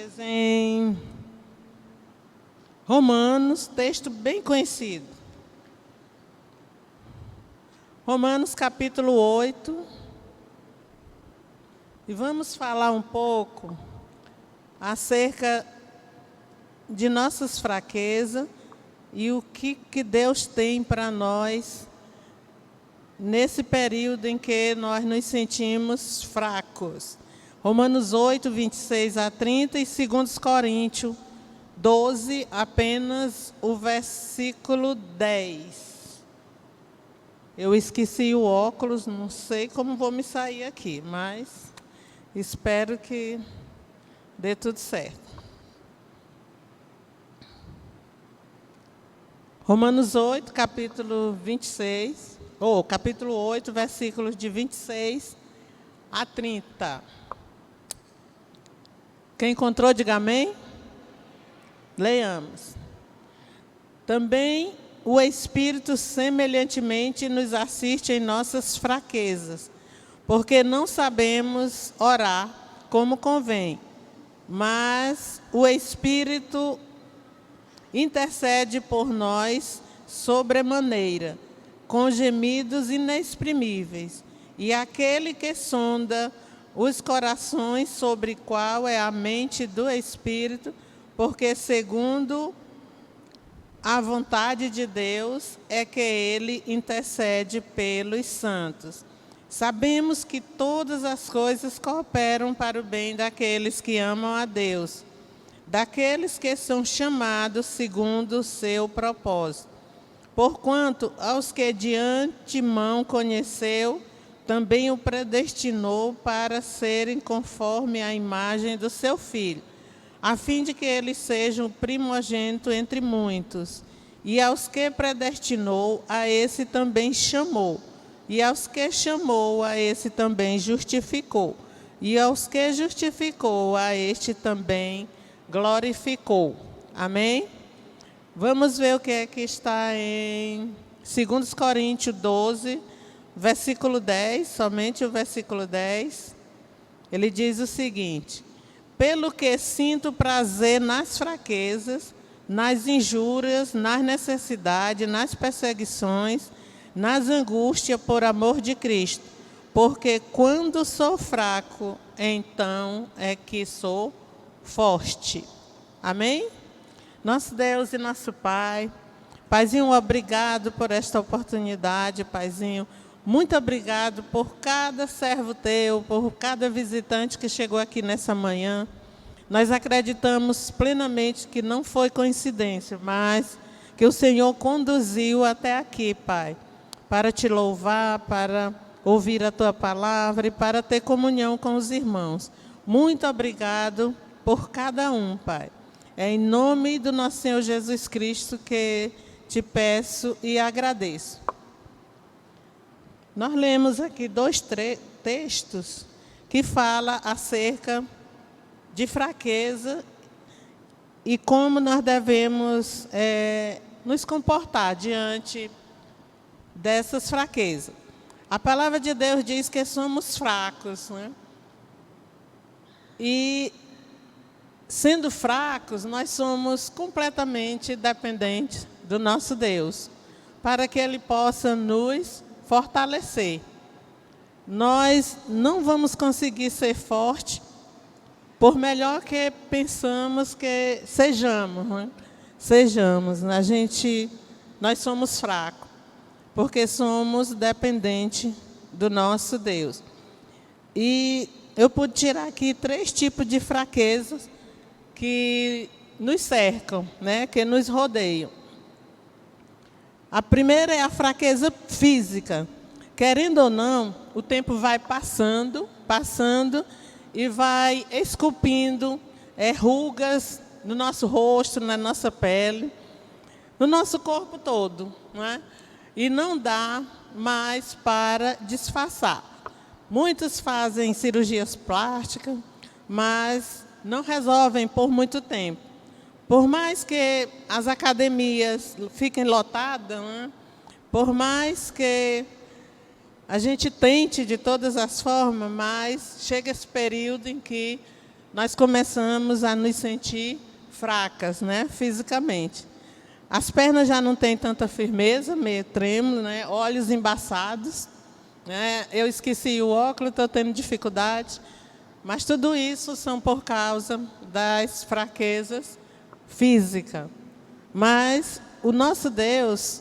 vocês em Romanos, texto bem conhecido. Romanos capítulo 8. E vamos falar um pouco acerca de nossas fraquezas e o que Deus tem para nós nesse período em que nós nos sentimos fracos. Romanos 8, 26 a 30 e 2 Coríntios 12, apenas o versículo 10. Eu esqueci o óculos, não sei como vou me sair aqui, mas espero que dê tudo certo. Romanos 8, capítulo 26, capítulo 8, versículos de 26 a 30. Quem encontrou, diga amém. Leiamos. Também o Espírito semelhantemente nos assiste em nossas fraquezas, porque não sabemos orar como convém, mas o Espírito intercede por nós sobremaneira, com gemidos inexprimíveis. E aquele que sonda os corações, sobre qual é a mente do Espírito, porque segundo a vontade de Deus é que ele intercede pelos santos. Sabemos que todas as coisas cooperam para o bem daqueles que amam a Deus, daqueles que são chamados segundo o seu propósito. Porquanto aos que de antemão conheceu, também o predestinou para serem conforme a imagem do seu Filho, a fim de que ele seja o primogênito entre muitos. E aos que predestinou, a esse também chamou. E aos que chamou, a esse também justificou. E aos que justificou, a este também glorificou. Amém? Vamos ver o que é que está em 2 Coríntios 12, versículo 10, somente o versículo 10. Ele diz o seguinte: pelo que sinto prazer nas fraquezas, nas injúrias, nas necessidades, nas perseguições, nas angústias por amor de Cristo. Porque quando sou fraco, então é que sou forte. Amém? Nosso Deus e nosso Pai, Paizinho, obrigado por esta oportunidade, Paizinho. Muito obrigado por cada servo teu, por cada visitante que chegou aqui nessa manhã. Nós acreditamos plenamente que não foi coincidência, mas que o Senhor conduziu até aqui, Pai, para te louvar, para ouvir a tua palavra e para ter comunhão com os irmãos. Muito obrigado por cada um, Pai. É em nome do nosso Senhor Jesus Cristo que te peço e agradeço. Nós lemos aqui dois textos que falam acerca de fraqueza e como nós devemos nos comportar diante dessas fraquezas. A palavra de Deus diz que somos fracos, né? E, sendo fracos, nós somos completamente dependentes do nosso Deus, para que Ele possa nos fortalecer. Nós não vamos conseguir ser fortes, por melhor que pensamos que sejamos, né? Nós somos fracos, porque somos dependentes do nosso Deus. E eu pude tirar aqui 3 tipos de fraquezas que nos cercam, né? Que nos rodeiam. A primeira é a fraqueza física. Querendo ou não, o tempo vai passando, e vai esculpindo rugas no nosso rosto, na nossa pele, no nosso corpo todo, não é? E não dá mais para disfarçar. Muitos fazem cirurgias plásticas, mas não resolvem por muito tempo. Por mais que as academias fiquem lotadas, né? Por mais que a gente tente de todas as formas, mas chega esse período em que nós começamos a nos sentir fracas, né, fisicamente. As pernas já não têm tanta firmeza, meio trêmulo, né, olhos embaçados, né, eu esqueci o óculos, estou tendo dificuldade, mas tudo isso são por causa das fraquezas físicas. Mas o nosso Deus,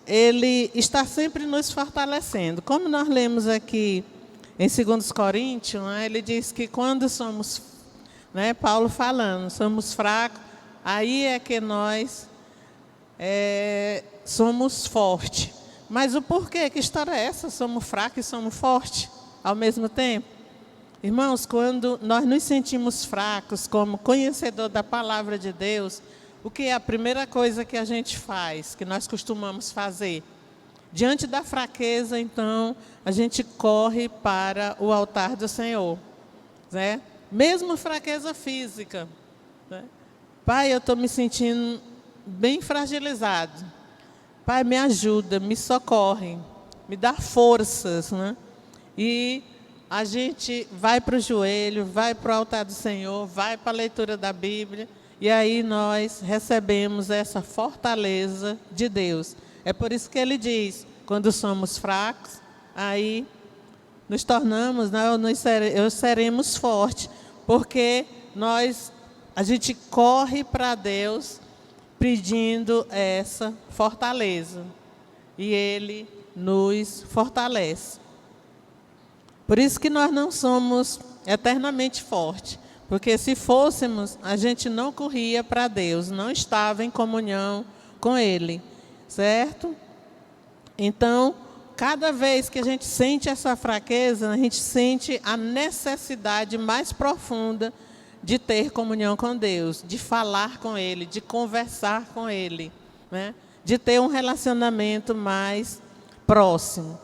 Ele está sempre nos fortalecendo. Como nós lemos aqui em 2 Coríntios, né, ele diz que quando somos, né, Paulo falando, somos fracos, aí é que nós somos fortes. Mas o porquê? Que história é essa? Somos fracos e somos fortes ao mesmo tempo? Irmãos, quando nós nos sentimos fracos como conhecedor da palavra de Deus, o que é a primeira coisa que a gente faz, que nós costumamos fazer? Diante da fraqueza, então, a gente corre para o altar do Senhor, né? Mesmo fraqueza física, né? Pai, eu estou me sentindo bem fragilizado. Pai, me ajuda, me socorre, me dá forças, né? E a gente vai para o joelho, vai para o altar do Senhor, vai para a leitura da Bíblia, e aí nós recebemos essa fortaleza de Deus. É por isso que ele diz, quando somos fracos, aí nos tornamos, seremos fortes, porque a gente corre para Deus pedindo essa fortaleza, e Ele nos fortalece. Por isso que nós não somos eternamente fortes, porque se fôssemos, a gente não corria para Deus, não estava em comunhão com Ele, certo? Então, cada vez que a gente sente essa fraqueza, a gente sente a necessidade mais profunda de ter comunhão com Deus, de falar com Ele, de conversar com Ele, né? De ter um relacionamento mais próximo.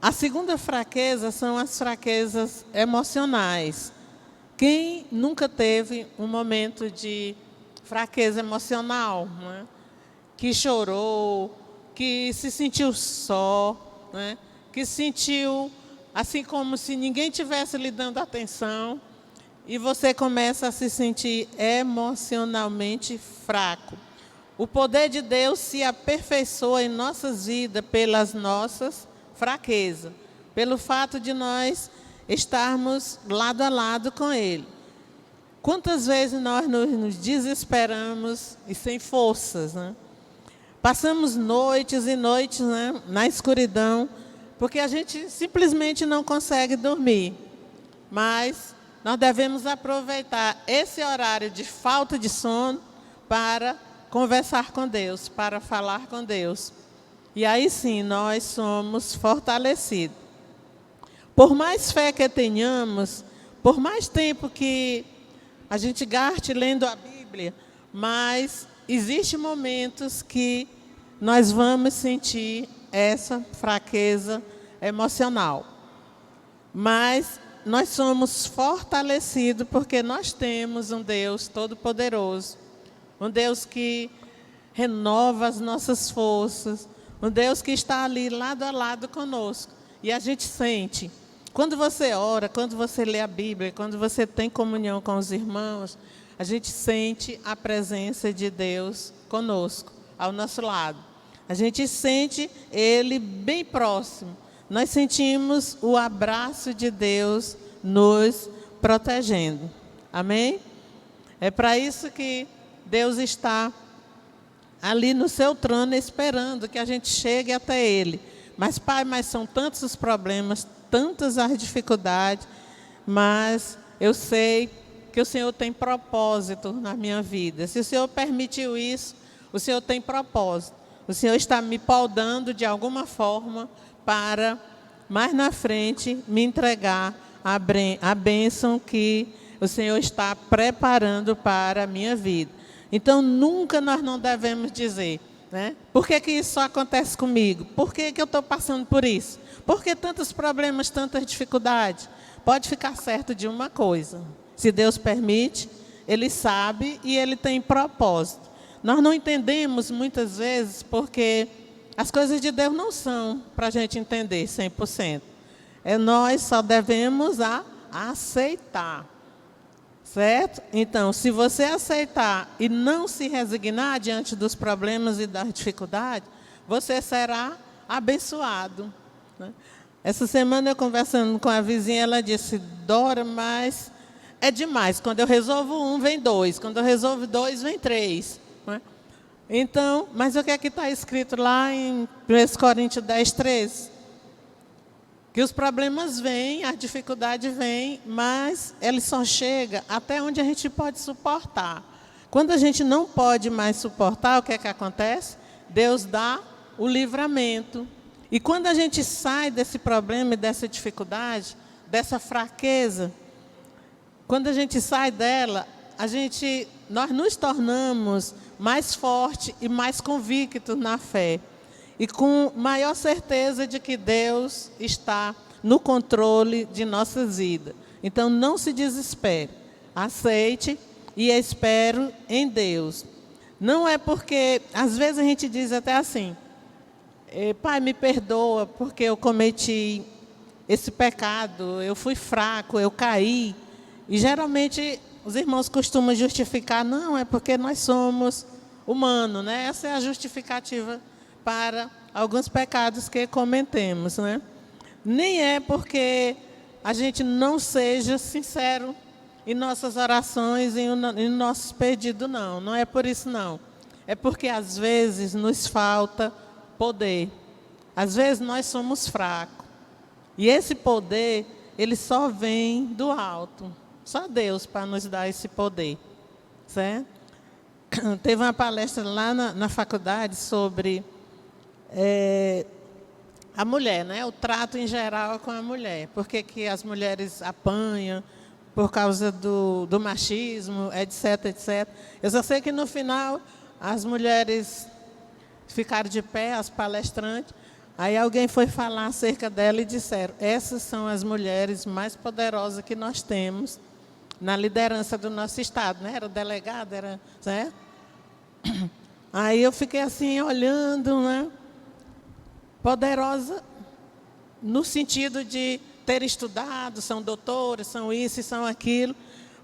A segunda fraqueza são as fraquezas emocionais. Quem nunca teve um momento de fraqueza emocional, né? Que chorou, que se sentiu só, né? Que sentiu assim como se ninguém tivesse lhe dando atenção, e você começa a se sentir emocionalmente fraco. O poder de Deus se aperfeiçoa em nossas vidas pelas nossas fraquezas, pelo fato de nós estarmos lado a lado com Ele. Quantas vezes nós nos desesperamos e sem forças, né? Passamos noites e noites, né, na escuridão, porque a gente simplesmente não consegue dormir. Mas nós devemos aproveitar esse horário de falta de sono para conversar com Deus, para falar com Deus. E aí sim, nós somos fortalecidos. Por mais fé que tenhamos, por mais tempo que a gente gaste lendo a Bíblia, mas existem momentos que nós vamos sentir essa fraqueza emocional. Mas nós somos fortalecidos porque nós temos um Deus todo-poderoso, um Deus que renova as nossas forças, um Deus que está ali lado a lado conosco. E a gente sente, quando você ora, quando você lê a Bíblia, quando você tem comunhão com os irmãos, a gente sente a presença de Deus conosco, ao nosso lado. A gente sente Ele bem próximo. Nós sentimos o abraço de Deus nos protegendo. Amém? É para isso que Deus está ali no seu trono esperando que a gente chegue até Ele. Mas, Pai, são tantos os problemas, tantas as dificuldades, mas eu sei que o Senhor tem propósito na minha vida. Se o Senhor permitiu isso, o Senhor tem propósito. O Senhor está me podando de alguma forma para, mais na frente, me entregar a bênção que o Senhor está preparando para a minha vida. Então, nunca nós não devemos dizer, né? Por que isso só acontece comigo? Por que eu estou passando por isso? Por que tantos problemas, tantas dificuldades? Pode ficar certo de uma coisa. Se Deus permite, Ele sabe e Ele tem propósito. Nós não entendemos muitas vezes porque as coisas de Deus não são para a gente entender 100%. Nós só devemos aceitar. Certo? Então, se você aceitar e não se resignar diante dos problemas e das dificuldades, você será abençoado, né? Essa semana eu conversando com a vizinha, ela disse: Dora, mas é demais. Quando eu resolvo um, vem dois. Quando eu resolvo dois, vem três, né? Então, mas o que é que está escrito lá em 1 Coríntios 10, 13? Que os problemas vêm, a dificuldade vem, mas ele só chega até onde a gente pode suportar. Quando a gente não pode mais suportar, o que é que acontece? Deus dá o livramento. E quando a gente sai desse problema e dessa dificuldade, dessa fraqueza, quando a gente sai dela, nós nos tornamos mais fortes e mais convictos na fé. E com maior certeza de que Deus está no controle de nossas vidas. Então, não se desespere. Aceite e espere em Deus. Não é porque, às vezes a gente diz até assim: Pai, me perdoa porque eu cometi esse pecado, eu fui fraco, eu caí. E geralmente os irmãos costumam justificar: não, é porque nós somos humanos, né? Essa é a justificativa para alguns pecados que cometemos, né? Nem é porque a gente não seja sincero em nossas orações e em nossos pedidos, não. Não é por isso, não. É porque, às vezes, nos falta poder. Às vezes, nós somos fracos. E esse poder, ele só vem do alto. Só Deus para nos dar esse poder. Certo? Teve uma palestra lá na faculdade sobre a mulher, né? O trato em geral com a mulher. Por que as mulheres apanham por causa do machismo, etc, etc. Eu só sei que no final as mulheres ficaram de pé, as palestrantes. Aí alguém foi falar acerca dela e disseram: essas são as mulheres mais poderosas que nós temos na liderança do nosso estado, né? Era delegada, era, certo? Aí eu fiquei assim olhando, né? Poderosa no sentido de ter estudado, são doutores, são isso e são aquilo,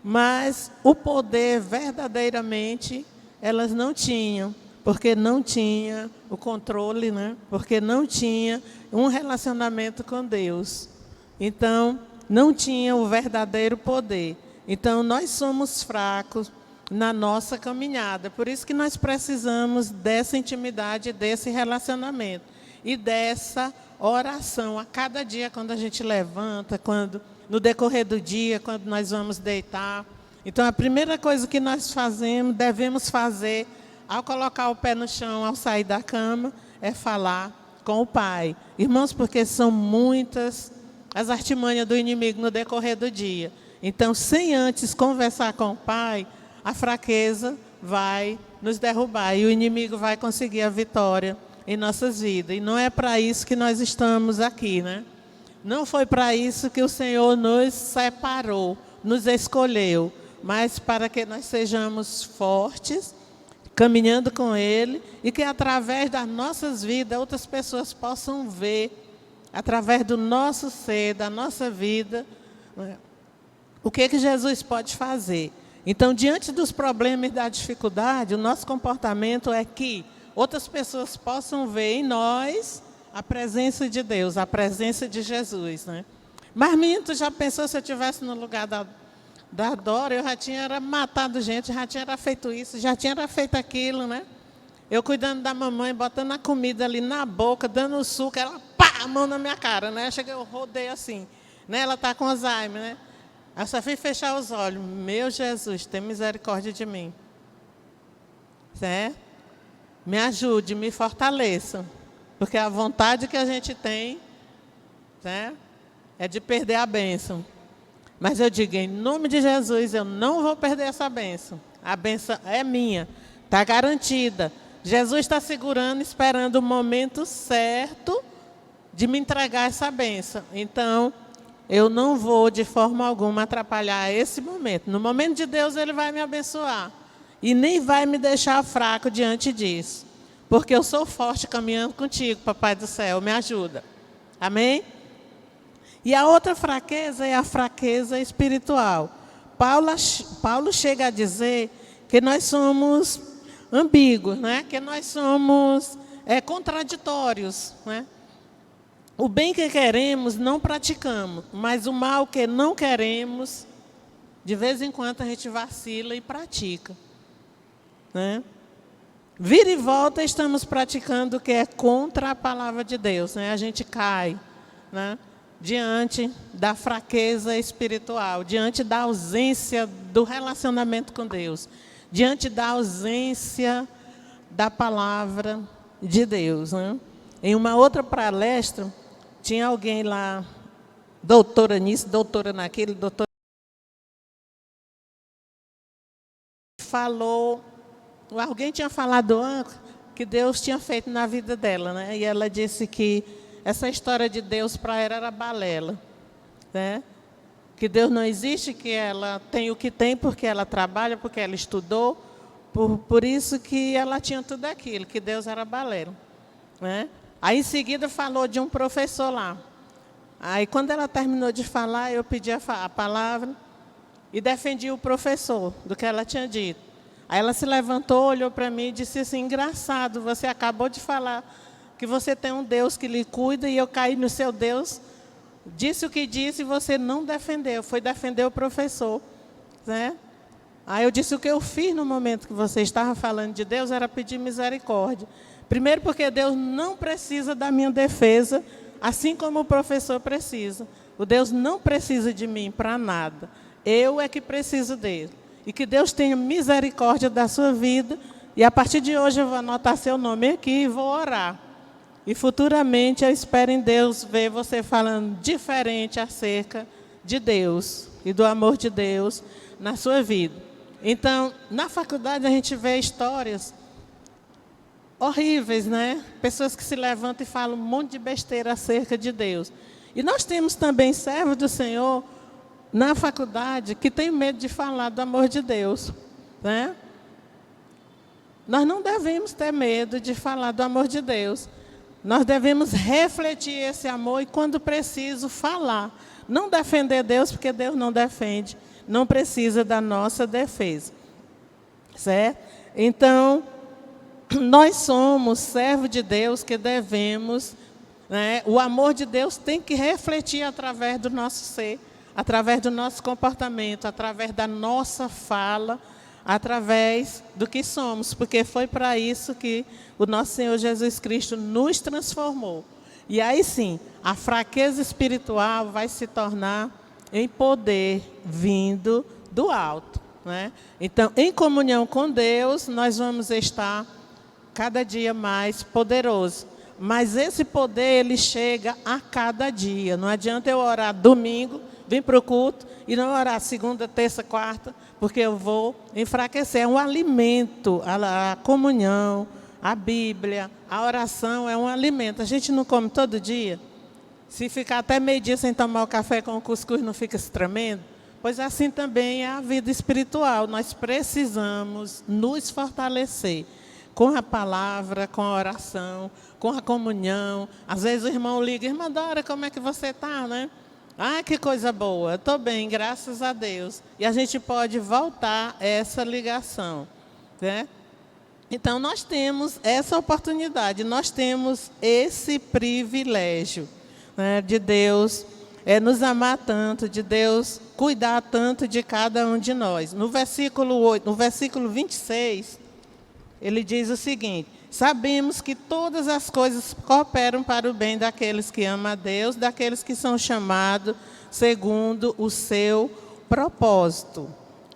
mas o poder verdadeiramente elas não tinham, porque não tinha o controle, né? Porque não tinha um relacionamento com Deus. Então, não tinha o verdadeiro poder. Então, nós somos fracos na nossa caminhada. Por isso que nós precisamos dessa intimidade, desse relacionamento. E dessa oração a cada dia, quando a gente levanta, no decorrer do dia, quando nós vamos deitar. Então, a primeira coisa que nós devemos fazer, ao colocar o pé no chão, ao sair da cama, é falar com o Pai. Irmãos, porque são muitas as artimanhas do inimigo no decorrer do dia. Então, sem antes conversar com o Pai, a fraqueza vai nos derrubar e o inimigo vai conseguir a vitória em nossas vidas. E não é para isso que nós estamos aqui, né? Não foi para isso que o Senhor nos separou, nos escolheu, mas para que nós sejamos fortes, caminhando com Ele, e que através das nossas vidas outras pessoas possam ver, através do nosso ser, da nossa vida, né, o que Jesus pode fazer. Então, diante dos problemas e da dificuldade, o nosso comportamento é que outras pessoas possam ver em nós a presença de Deus, a presença de Jesus, né? Mas, menino, tu já pensou se eu estivesse no lugar da Dora, eu já tinha matado gente, já tinha feito isso, já tinha feito aquilo, né? Eu cuidando da mamãe, botando a comida ali na boca, dando o suco, ela, pá, a mão na minha cara, né? Eu rodei assim, né? Ela está com Alzheimer, né? Eu só fui fechar os olhos. Meu Jesus, tem misericórdia de mim. Certo? Me ajude, me fortaleça. Porque a vontade que a gente tem, né, é de perder a bênção. Mas eu digo, em nome de Jesus, eu não vou perder essa bênção. A bênção é minha, está garantida. Jesus está segurando, esperando o momento certo de me entregar essa bênção. Então, eu não vou de forma alguma atrapalhar esse momento. No momento de Deus, Ele vai me abençoar. E nem vai me deixar fraco diante disso. Porque eu sou forte caminhando contigo, Papai do céu, me ajuda. Amém? E a outra fraqueza é a fraqueza espiritual. Paulo chega a dizer que nós somos ambíguos, né? Que nós somos contraditórios, né? O bem que queremos não praticamos, mas o mal que não queremos, de vez em quando a gente vacila e pratica, né? Vira e volta estamos praticando o que é contra a palavra de Deus, né? A gente cai, né? Diante da fraqueza espiritual, diante da ausência do relacionamento com Deus, diante da ausência da palavra de Deus, né? Em uma outra palestra, tinha alguém lá, doutora nisso, doutora naquilo, doutora... Alguém tinha falado que Deus tinha feito na vida dela, né? E ela disse que essa história de Deus para ela era balela, né? Que Deus não existe, que ela tem o que tem porque ela trabalha, porque ela estudou, por isso que ela tinha tudo aquilo, que Deus era balela, né? Aí em seguida falou de um professor lá. Aí quando ela terminou de falar, eu pedi a palavra e defendi o professor do que ela tinha dito. Aí ela se levantou, olhou para mim e disse assim: engraçado, você acabou de falar que você tem um Deus que lhe cuida e eu caí no seu Deus, disse o que disse e você não defendeu, foi defender o professor, né? Aí eu disse: o que eu fiz no momento que você estava falando de Deus era pedir misericórdia. Primeiro porque Deus não precisa da minha defesa, assim como o professor precisa. O Deus não precisa de mim para nada, eu é que preciso dele. E que Deus tenha misericórdia da sua vida. E a partir de hoje eu vou anotar seu nome aqui e vou orar. E futuramente eu espero em Deus ver você falando diferente acerca de Deus e do amor de Deus na sua vida. Então, na faculdade a gente vê histórias horríveis, né? Pessoas que se levantam e falam um monte de besteira acerca de Deus. E nós temos também servos do Senhor na faculdade que tem medo de falar do amor de Deus, né? Nós não devemos ter medo de falar do amor de Deus. Nós devemos refletir esse amor e, quando preciso, falar. Não defender Deus, porque Deus não defende. Não precisa da nossa defesa. Certo? Então, nós somos servos de Deus que devemos, né? O amor de Deus tem que refletir através do nosso ser, através do nosso comportamento, através da nossa fala, através do que somos, porque foi para isso que o nosso Senhor Jesus Cristo nos transformou. E aí sim, a fraqueza espiritual vai se tornar em poder vindo do alto, né? Então, em comunhão com Deus, nós vamos estar cada dia mais poderosos. Mas esse poder, ele chega a cada dia. Não adianta eu orar domingo, vir para o culto e não orar segunda, terça, quarta, porque eu vou enfraquecer. É um alimento, a comunhão, a Bíblia, a oração é um alimento. A gente não come todo dia? Se ficar até meio-dia sem tomar o café com o cuscuz, não fica se tremendo? Pois assim também é a vida espiritual. Nós precisamos nos fortalecer com a palavra, com a oração, com a comunhão. Às vezes o irmão liga: irmã Dora, como é que você está, né? Ah, que coisa boa, estou bem, graças a Deus. E a gente pode voltar essa ligação, né? Então, nós temos essa oportunidade, nós temos esse privilégio, né, de Deus nos amar tanto, de Deus cuidar tanto de cada um de nós. No versículo 26, ele diz o seguinte: sabemos que todas as coisas cooperam para o bem daqueles que amam a Deus, daqueles que são chamados segundo o seu propósito.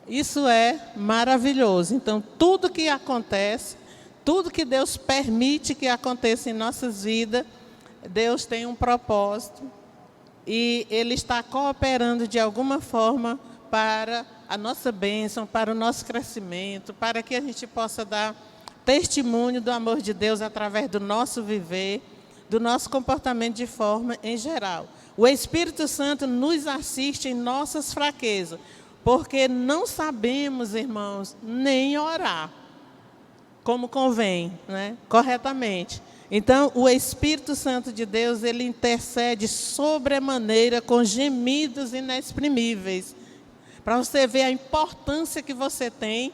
Isso é maravilhoso. Então, tudo que acontece, tudo que Deus permite que aconteça em nossas vidas, Deus tem um propósito e Ele está cooperando de alguma forma para a nossa bênção, para o nosso crescimento, para que a gente possa dar testemunho do amor de Deus através do nosso viver, do nosso comportamento de forma em geral. O Espírito Santo nos assiste em nossas fraquezas, porque não sabemos, irmãos, nem orar como convém, né? Corretamente. Então, o Espírito Santo de Deus, ele intercede sobremaneira com gemidos inexprimíveis, para você ver a importância que você tem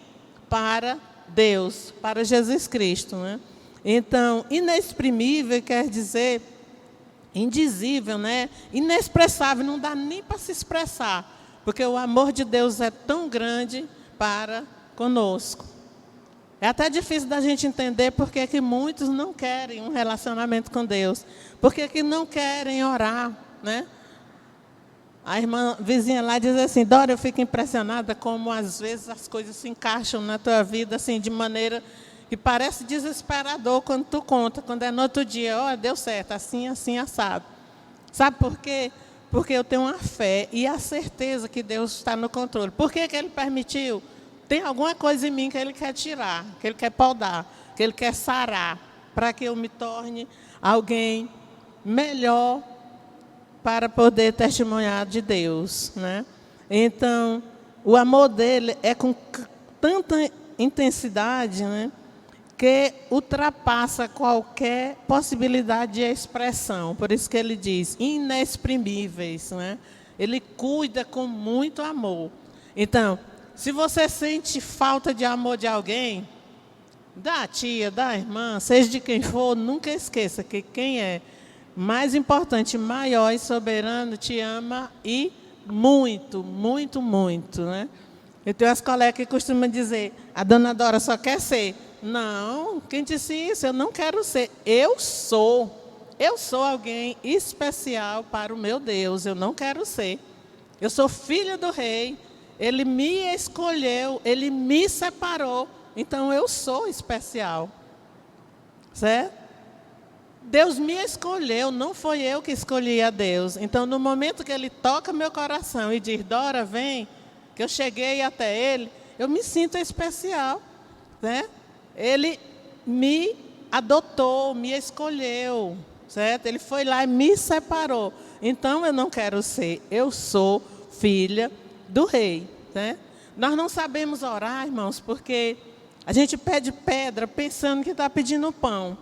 para Deus, para Jesus Cristo, né? Então, inexprimível quer dizer indizível, né? Inexpressável, não dá nem para se expressar, porque o amor de Deus é tão grande para conosco. É até difícil da gente entender porque que muitos não querem um relacionamento com Deus, porque que não querem orar, né? A irmã vizinha lá diz assim: Dora, eu fico impressionada como às vezes as coisas se encaixam na tua vida assim de maneira que parece desesperador quando tu conta, quando é no outro dia, ó, deu certo, assim, assim, assado. Sabe por quê? Porque eu tenho uma fé e a certeza que Deus está no controle. Por que que Ele permitiu? Tem alguma coisa em mim que Ele quer tirar, que Ele quer podar, que Ele quer sarar, para que eu me torne alguém melhor para poder testemunhar de Deus, né? Então, o amor dele é com tanta intensidade, né, que ultrapassa qualquer possibilidade de expressão. Por isso que ele diz, inexprimíveis, né? Ele cuida com muito amor. Então, se você sente falta de amor de alguém, da tia, da irmã, seja de quem for, nunca esqueça que quem é mais importante, maior e soberano te ama e muito, muito, muito, né? Eu tenho as colegas que costumam dizer, a dona Dora só quer ser. Não, quem disse isso? Eu não quero ser. Eu sou alguém especial para o meu Deus. Eu não quero ser. Eu sou filha do rei. Ele me escolheu, ele me separou. Então eu sou especial. Certo? Deus me escolheu, não foi eu que escolhi a Deus. Então, no momento que Ele toca meu coração e diz, Dora, vem, que eu cheguei até Ele, eu me sinto especial, né? Ele me adotou, me escolheu, certo? Ele foi lá e me separou. Então, eu não quero ser, eu sou filha do rei, né? Nós não sabemos orar, irmãos, porque a gente pede pedra pensando que está pedindo pão.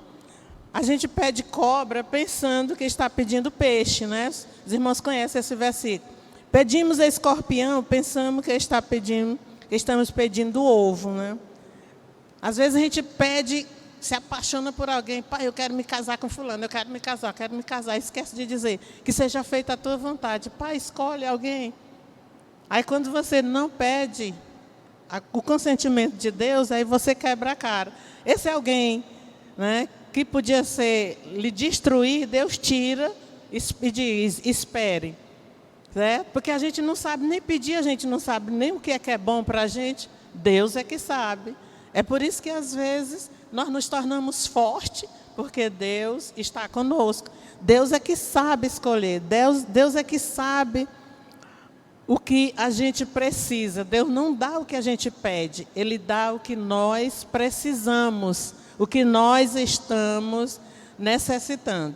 A gente pede cobra pensando que está pedindo peixe, né? Os irmãos conhecem esse versículo. Pedimos a escorpião, pensamos que estamos pedindo ovo, né? Às vezes a gente pede, se apaixona por alguém, pai, eu quero me casar com fulano, eu quero me casar. Esquece de dizer que seja feita a tua vontade. Pai, escolhe alguém. Aí quando você não pede o consentimento de Deus, aí você quebra a cara. Esse é alguém, né, que podia ser lhe destruir, Deus tira e diz, espere. Certo? Porque a gente não sabe nem pedir, a gente não sabe nem o que é bom para a gente. Deus é que sabe. É por isso que às vezes nós nos tornamos fortes, porque Deus está conosco. Deus é que sabe escolher, Deus é que sabe o que a gente precisa. Deus não dá o que a gente pede, Ele dá o que nós precisamos, o que nós estamos necessitando.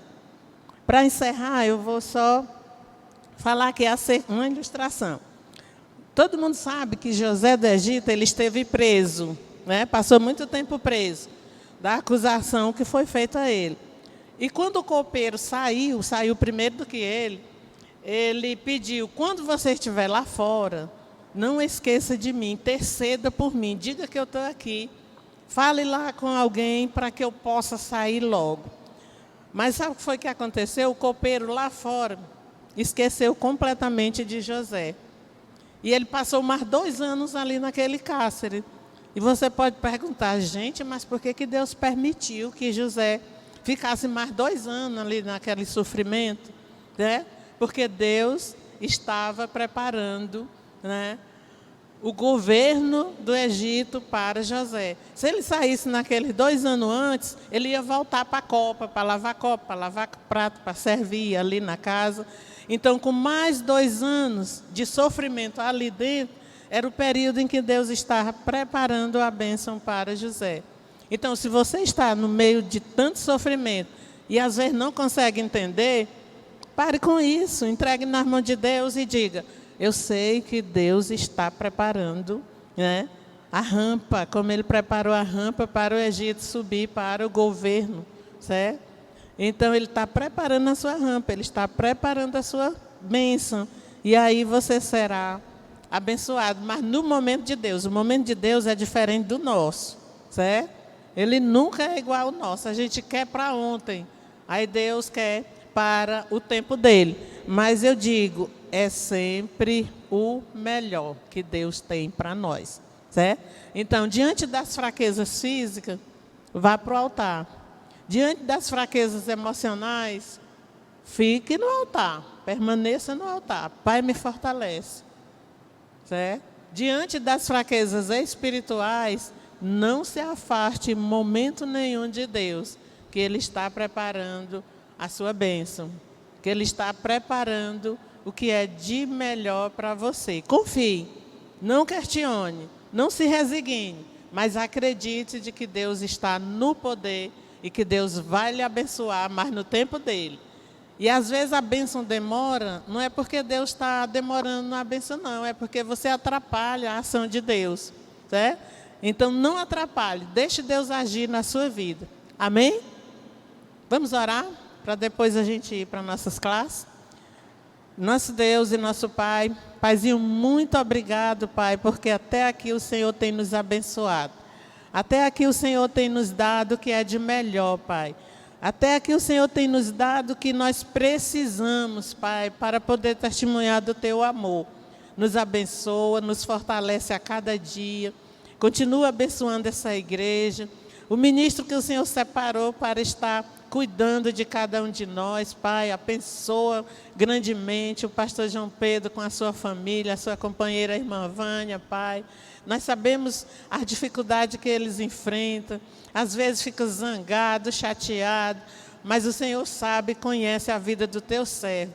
Para encerrar, eu vou só falar que é uma ilustração. Todo mundo sabe que José do Egito ele esteve preso, né? Passou muito tempo preso, da acusação que foi feita a ele. E quando o copeiro saiu primeiro do que ele pediu, quando você estiver lá fora, não esqueça de mim, interceda por mim, diga que eu estou aqui. Fale lá com alguém para que eu possa sair logo. Mas sabe o que foi que aconteceu? O copeiro lá fora esqueceu completamente de José. E ele passou mais 2 anos ali naquele cárcere. E você pode perguntar, gente, mas por que Deus permitiu que José ficasse mais 2 anos ali naquele sofrimento? Né? Porque Deus estava preparando, né, o governo do Egito para José. Se ele saísse naqueles 2 anos antes, ele ia voltar para a copa, para lavar prato, para servir ali na casa. Então, com mais 2 anos de sofrimento ali dentro, era o período em que Deus estava preparando a bênção para José. Então, se você está no meio de tanto sofrimento e às vezes não consegue entender, pare com isso, entregue nas mãos de Deus e diga, eu sei que Deus está preparando, né, a rampa, como Ele preparou a rampa para o Egito subir para o governo, certo? Então, Ele está preparando a sua rampa, Ele está preparando a sua bênção. E aí você será abençoado, mas no momento de Deus. O momento de Deus é diferente do nosso, certo? Ele nunca é igual ao nosso. A gente quer para ontem, aí Deus quer para o tempo dele. Mas eu digo, é sempre o melhor que Deus tem para nós, certo? Então, diante das fraquezas físicas, vá para o altar. Diante das fraquezas emocionais, fique no altar, permaneça no altar. Pai, me fortalece. Certo? Diante das fraquezas espirituais, não se afaste em momento nenhum de Deus, que Ele está preparando a sua bênção, que Ele está preparando o que é de melhor para você. Confie, não questione, não se resigne, mas acredite de que Deus está no poder e que Deus vai lhe abençoar, mas no tempo dele. E às vezes a bênção demora, não é porque Deus está demorando na bênção, não. É porque você atrapalha a ação de Deus, certo? Então não atrapalhe, deixe Deus agir na sua vida. Amém? Vamos orar, para depois a gente ir para nossas classes. Nosso Deus e nosso Pai, Paizinho, muito obrigado, Pai, porque até aqui o Senhor tem nos abençoado. Até aqui o Senhor tem nos dado o que é de melhor, Pai. Até aqui o Senhor tem nos dado o que nós precisamos, Pai, para poder testemunhar do Teu amor. Nos abençoa, nos fortalece a cada dia. Continua abençoando essa igreja. O ministro que o Senhor separou para estar cuidando de cada um de nós, Pai, abençoa grandemente o pastor João Pedro com a sua família, a sua companheira, a irmã Vânia, Pai. Nós sabemos a dificuldade que eles enfrentam, às vezes ficam zangados, chateados, mas o Senhor sabe e conhece a vida do teu servo.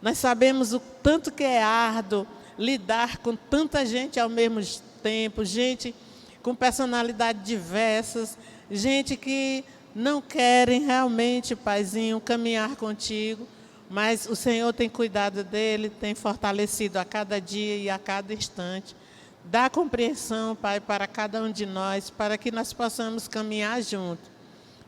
Nós sabemos o tanto que é árduo lidar com tanta gente ao mesmo tempo, gente com personalidades diversas, gente que não querem realmente, Paizinho, caminhar contigo, mas o Senhor tem cuidado dele, tem fortalecido a cada dia e a cada instante. Dá compreensão, Pai, para cada um de nós, para que nós possamos caminhar junto.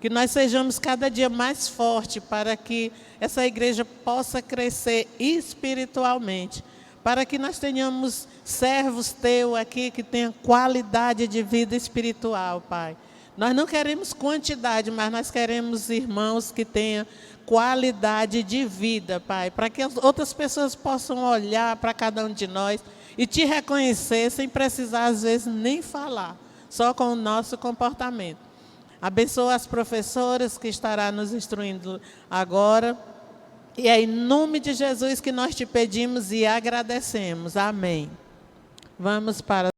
Que nós sejamos cada dia mais fortes, para que essa igreja possa crescer espiritualmente. Para que nós tenhamos servos teus aqui que tenham qualidade de vida espiritual, Pai. Nós não queremos quantidade, mas nós queremos irmãos que tenham qualidade de vida, Pai. Para que outras pessoas possam olhar para cada um de nós e te reconhecer sem precisar, às vezes, nem falar, só com o nosso comportamento. Abençoa as professoras que estarão nos instruindo agora. E é em nome de Jesus que nós te pedimos e agradecemos. Amém. Vamos para